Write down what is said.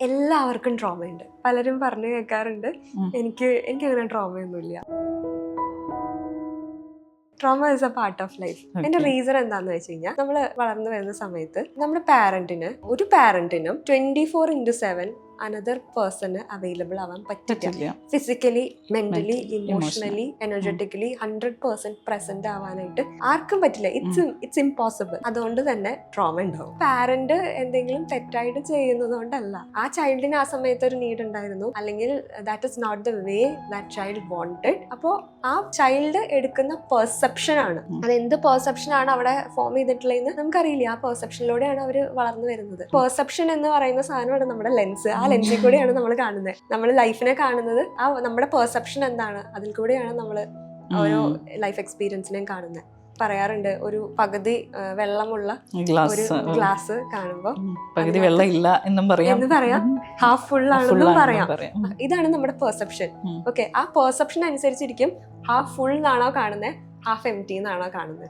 എല്ലാവർക്കും ട്രോമയുണ്ട്. പലരും പറഞ്ഞു കേൾക്കാറുണ്ട്, എനിക്ക് അങ്ങനെ ട്രോമയൊന്നുമില്ല. Trauma is a part of life. എന്റെ റീസൺ എന്താന്ന് വെച്ച് കഴിഞ്ഞാൽ, നമ്മൾ വളർന്നു വരുന്ന സമയത്ത് നമ്മുടെ ഒരു പാരന്റിനും 24/7 അനദർ പേഴ്സണ് അവൈലബിൾ ആവാൻ പറ്റില്ല. Physically, mentally, emotionally, energetically 100% present ആവാനായിട്ട് ആർക്കും പറ്റില്ല. It's impossible. അതുകൊണ്ട് തന്നെ ട്രോമ ഉണ്ടാവും. പാരന്റ് എന്തെങ്കിലും തെറ്റായിട്ട് ചെയ്യുന്നത് കൊണ്ടല്ല. ആ ചൈൽഡിന് ആ സമയത്ത് ഒരു നീഡ് ഉണ്ടായിരുന്നു, അല്ലെങ്കിൽ that is not the way that child wanted. അപ്പോൾ ആ ചൈൽഡ് എടുക്കുന്ന പെർസെപ്ഷൻ ആണ്. അതെന്ത് പെർസെപ്ഷൻ ആണ് അവിടെ ഫോം ചെയ്തിട്ടുള്ളതെന്ന് നമുക്കറിയില്ല. ആ പെർസെപ്ഷനിലൂടെയാണ് അവർ വളർന്നു വരുന്നത്. പെർസെപ്ഷൻ എന്ന് പറയുന്ന സാധനമാണ് നമ്മുടെ ലെൻസ്. ആ ലെൻസിൽ കൂടെയാണ് നമ്മൾ കാണുന്നത്. നമ്മൾ ലൈഫിനെ കാണുന്നത് ആ നമ്മുടെ പെർസെപ്ഷൻ എന്താണ്, അതിൽ കൂടെയാണ് നമ്മൾ ഓരോ ലൈഫ് എക്സ്പീരിയൻസിനെയും കാണുന്നത്. പറയാറുണ്ട്, ഒരു പകുതി വെള്ളമുള്ള ഒരു ഗ്ലാസ് കാണുമ്പോൾ പകുതി വെള്ളം ഇല്ല എന്നും പറയാം, ഹാഫ് ഫുൾ ആണെന്നും പറയാം. ഇതാണ് നമ്മുടെ പെർസെപ്ഷൻ. ഓക്കെ, ആ പെർസെപ്ഷൻ അനുസരിച്ചിരിക്കും ഹാഫ് ഫുൾ എന്നാണോ കാണുന്നത്, ഹാഫ് എംപ്റ്റി എന്നാണോ കാണുന്നത്.